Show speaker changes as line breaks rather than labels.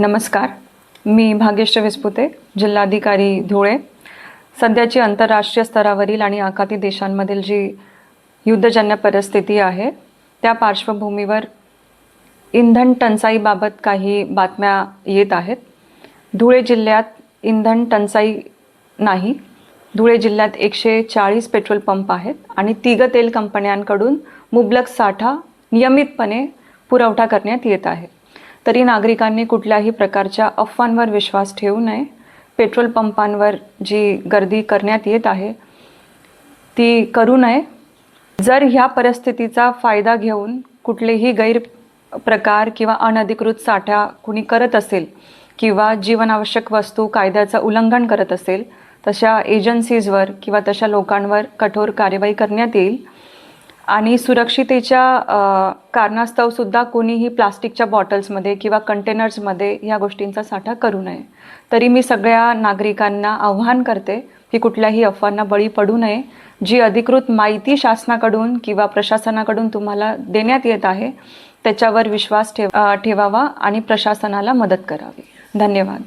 नमस्कार, मी भाग्यश्री विस्पुते, जिल्हाधिकारी धुळे. सध्याची आंतरराष्ट्रीय स्तरावरील आणि आखाती देशांमधील जी युद्धजन्य परिस्थिती आहे त्या पार्श्वभूमीवर इंधन टंचाईबाबत काही बातम्या येत आहेत. धुळे जिल्ह्यात इंधन टंचाई नाही. धुळे जिल्ह्यात 140 पेट्रोल पंप आहेत आणि तिघ तेल कंपन्यांकडून मुबलक साठा नियमितपणे पुरवठा करण्यात येत आहे. तरी नागरिकांनी कुठल्याही प्रकारच्या अफवांवर विश्वास ठेवू नये. पेट्रोल पंपांवर जी गर्दी करण्यात येत आहे ती करू नये. जर ह्या परिस्थितीचा फायदा घेऊन कुठलेही गैरप्रकार किंवा अनधिकृत साठा कुणी करत असेल किंवा जीवनावश्यक वस्तू कायद्याचं उल्लंघन करत असेल तशा एजन्सीजवर किंवा तशा लोकांवर कठोर कार्यवाही करण्यात येईल. आणि सुरक्षितेच्या कारणास्तवसुद्धा कोणीही प्लास्टिकच्या बॉटल्समध्ये किंवा कंटेनर्समध्ये ह्या गोष्टींचा साठा करू नये. तरी मी सगळ्या नागरिकांना आव्हान करते की कुठल्याही अफवांना बळी पडू नये. जी अधिकृत माहिती शासनाकडून किंवा प्रशासनाकडून तुम्हाला देण्यात येत आहे त्याच्यावर विश्वास ठेवावा आणि प्रशासनाला मदत करावी. धन्यवाद.